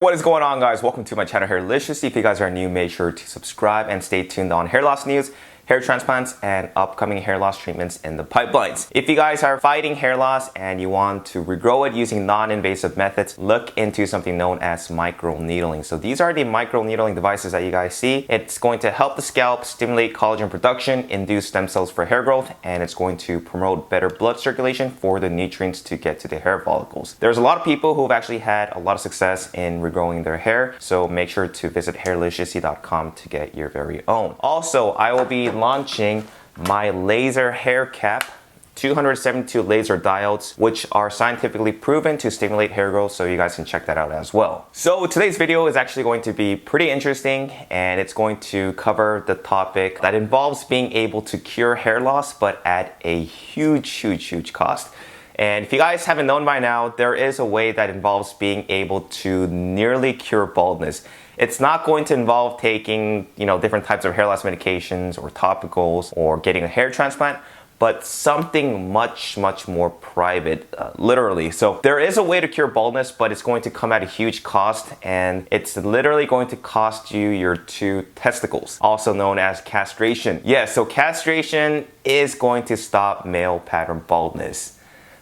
What is going on, guys? Welcome to my channel, Hairlicious. If you guys are new, make sure to subscribe and stay tuned on hair loss news, hair transplants, and upcoming hair loss treatments in the pipelines. If you guys are fighting hair loss and you want to regrow it using non-invasive methods, look into something known as microneedling. So these are the microneedling devices that you guys see. It's going to help the scalp stimulate collagen production, induce stem cells for hair growth, and it's going to promote better blood circulation for the nutrients to get to the hair follicles. There's a lot of people who've actually had a lot of success in regrowing their hair, so make sure to visit hairliciously.com to get your very own. Also, I will be launching my laser hair cap, 272 laser diodes, which are scientifically proven to stimulate hair growth, so you guys can check that out as well. So today's video is actually going to be pretty interesting, and it's going to cover the topic that involves being able to cure hair loss, but at a huge cost. And if you guys haven't known by now, there is a way that involves being able to nearly cure baldness. It's not going to involve taking, different types of hair loss medications or topicals or getting a hair transplant, but something much more private, literally. So there is a way to cure baldness, but it's going to come at a huge cost, and it's literally going to cost you your 2 testicles, also known as castration. Yes, so castration is going to stop male pattern baldness.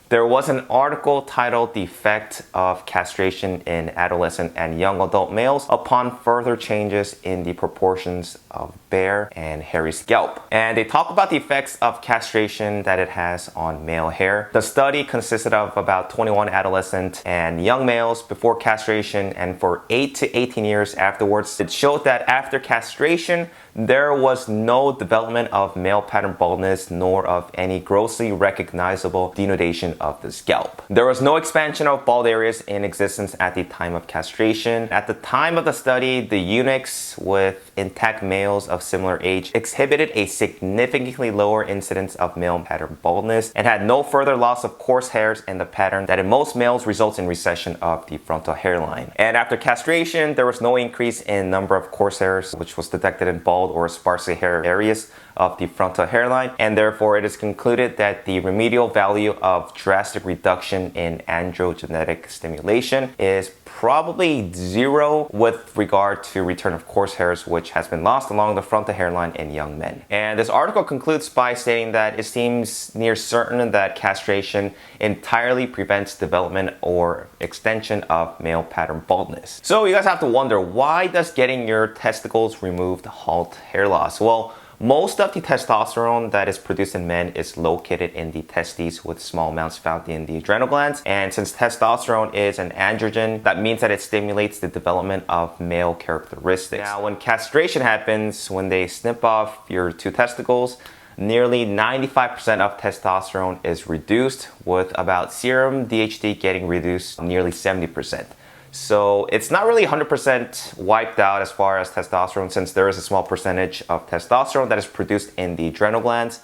There was an article titled "The Effect of Castration in Adolescent and Young Adult Males Upon Further Changes in the Proportions of Bare and Hairy Scalp." And they talk about the effects of castration that it has on male hair. The study consisted of about 21 adolescent and young males before castration, and for 8 to 18 years afterwards. It showed that after castration, there was no development of male pattern baldness, nor of any grossly recognizable denudation of the scalp. There was no expansion of bald areas in existence at the time of castration. At the time of the study, the eunuchs with intact males of similar age exhibited a significantly lower incidence of male pattern baldness and had no further loss of coarse hairs in the pattern that in most males results in recession of the frontal hairline. And after castration, there was no increase in number of coarse hairs, which was detected in bald or sparsely hairy areas of the frontal hairline, and therefore it is concluded that the remedial value of drastic reduction in androgenetic stimulation is probably 0 with regard to return of coarse hairs, which has been lost along the frontal hairline in young men. And this article concludes by stating that it seems near certain that castration entirely prevents development or extension of male pattern baldness. So you guys have to wonder, why does getting your testicles removed halt hair loss? Well, most of the testosterone that is produced in men is located in the testes, with small amounts found in the adrenal glands. And since testosterone is an androgen, that means that it stimulates the development of male characteristics. Now, when castration happens, when they snip off your 2 testicles, nearly 95% of testosterone is reduced, with about serum DHT getting reduced nearly 70%. So it's not really 100% wiped out as far as testosterone, since there is a small percentage of testosterone that is produced in the adrenal glands.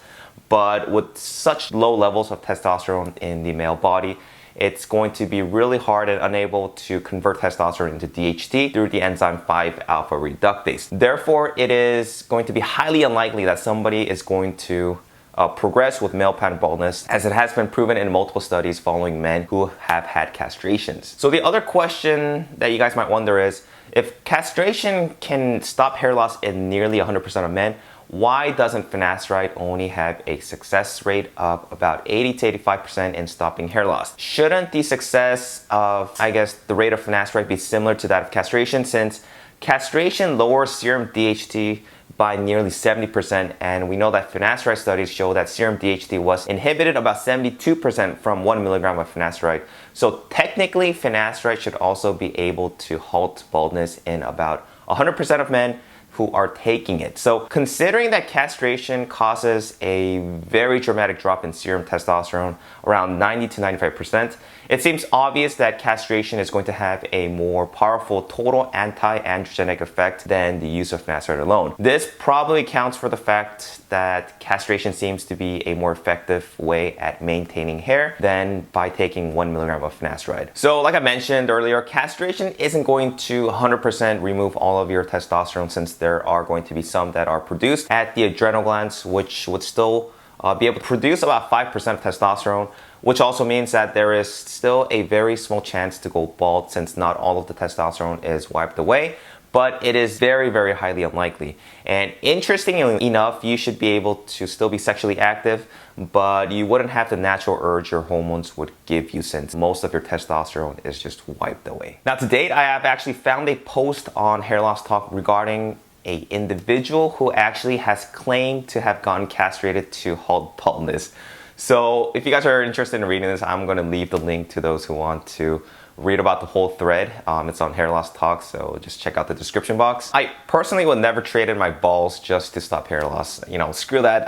But with such low levels of testosterone in the male body, it's going to be really hard and unable to convert testosterone into DHT through the enzyme 5-alpha reductase. Therefore, it is going to be highly unlikely that somebody is going to progress with male pattern baldness, as it has been proven in multiple studies following men who have had castrations. So the other question that you guys might wonder is, if castration can stop hair loss in nearly 100% of men, why doesn't finasteride only have a success rate of about 80 to 85% in stopping hair loss? Shouldn't the success of, the rate of finasteride be similar to that of castration, since castration lowers serum DHT by nearly 70%, and we know that finasteride studies show that serum DHT was inhibited about 72% from 1 milligram of finasteride. So technically, finasteride should also be able to halt baldness in about 100% of men who are taking it. So considering that castration causes a very dramatic drop in serum testosterone, around 90 to 95%, it seems obvious that castration is going to have a more powerful total anti-androgenic effect than the use of finasteride alone. This probably accounts for the fact that castration seems to be a more effective way at maintaining hair than by taking 1 milligram of finasteride. So like I mentioned earlier, castration isn't going to 100% remove all of your testosterone, since there are going to be some that are produced at the adrenal glands, which would still be able to produce about 5% of testosterone, which also means that there is still a very small chance to go bald since not all of the testosterone is wiped away, but it is very, very highly unlikely. And interestingly enough, you should be able to still be sexually active, but you wouldn't have the natural urge your hormones would give you since most of your testosterone is just wiped away. Now to date, I have actually found a post on Hair Loss Talk regarding an individual who actually has claimed to have gotten castrated to halt baldness. So if you guys are interested in reading this, I'm going to leave the link to those who want to read about the whole thread. It's on Hair Loss Talk, so just check out the description box. I personally would never trade in my balls just to stop hair loss. You know, screw that.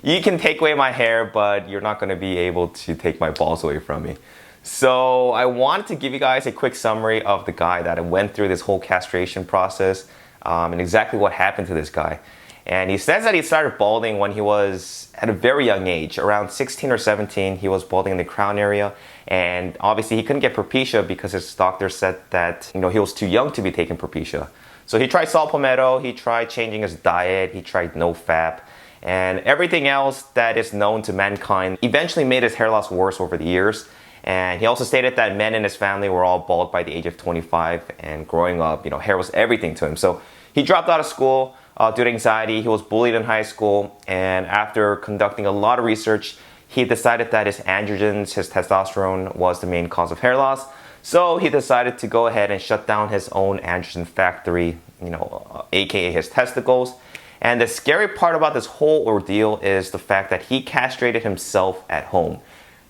You can take away my hair, but you're not going to be able to take my balls away from me. So I wanted to give you guys a quick summary of the guy that went through this whole castration process and exactly what happened to this guy. And he says that he started balding when he was at a very young age, around 16 or 17. He was balding in the crown area, and obviously he couldn't get Propecia because his doctor said that, you know, he was too young to be taking Propecia. So he tried saw palmetto, he tried changing his diet, he tried no fap, and everything else that is known to mankind eventually made his hair loss worse over the years. And he also stated that men in his family were all bald by the age of 25, and growing up, you know, hair was everything to him. So he dropped out of school due to anxiety. He was bullied in high school, and after conducting a lot of research, he decided that his androgens, his testosterone, was the main cause of hair loss. So he decided to go ahead and shut down his own androgen factory, you know, aka his testicles. And the scary part about this whole ordeal is the fact that he castrated himself at home.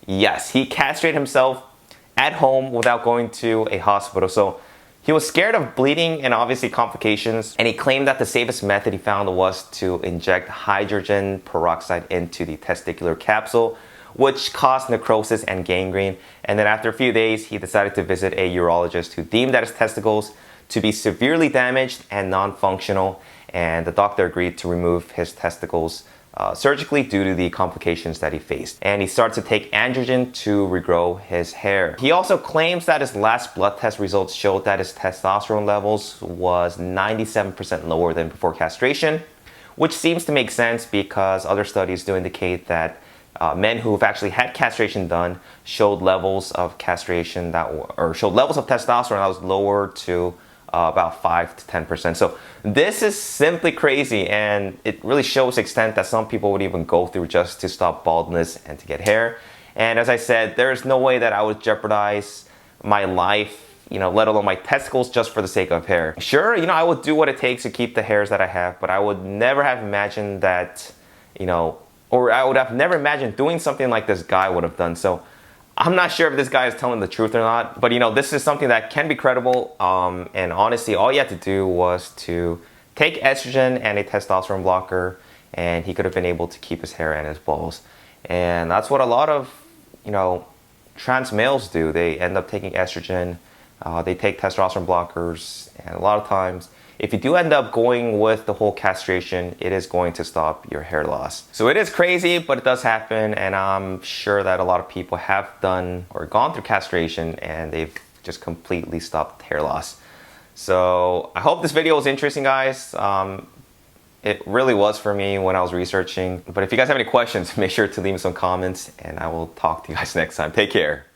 Yes, he castrated himself at home without going to a hospital. So he was scared of bleeding and obviously complications, and he claimed that the safest method he found was to inject hydrogen peroxide into the testicular capsule, which caused necrosis and gangrene. And then after a few days, he decided to visit a urologist who deemed that his testicles to be severely damaged and non-functional, and the doctor agreed to remove his testicles surgically due to the complications that he faced. And he started to take androgen to regrow his hair. He also claims that his last blood test results showed that his testosterone levels was 97% lower than before castration, which seems to make sense because other studies do indicate that men who have actually had castration done showed levels of castration showed levels of testosterone that was lower to about 5 to 10%. So this is simply crazy, and it really shows the extent that some people would even go through just to stop baldness and to get hair. And as I said, there's no way that I would jeopardize my life, you know, let alone my testicles, just for the sake of hair. Sure, you know, I would do what it takes to keep the hairs that I have, but I would never have imagined that, you know, or I would have never imagined doing something like this guy would have done. So I'm not sure if this guy is telling the truth or not, but you know, this is something that can be credible. And honestly, all you had to do was to take estrogen and a testosterone blocker, and he could have been able to keep his hair and his balls. And that's what a lot of, you know, trans males do. They end up taking estrogen, they take testosterone blockers, and a lot of times, if you do end up going with the whole castration, it is going to stop your hair loss. So it is crazy, but it does happen, and I'm sure that a lot of people have done or gone through castration and they've just completely stopped hair loss. So I hope this video was interesting, guys. It really was for me when I was researching. But if you guys have any questions, make sure to leave me some comments, and I will talk to you guys next time. Take care.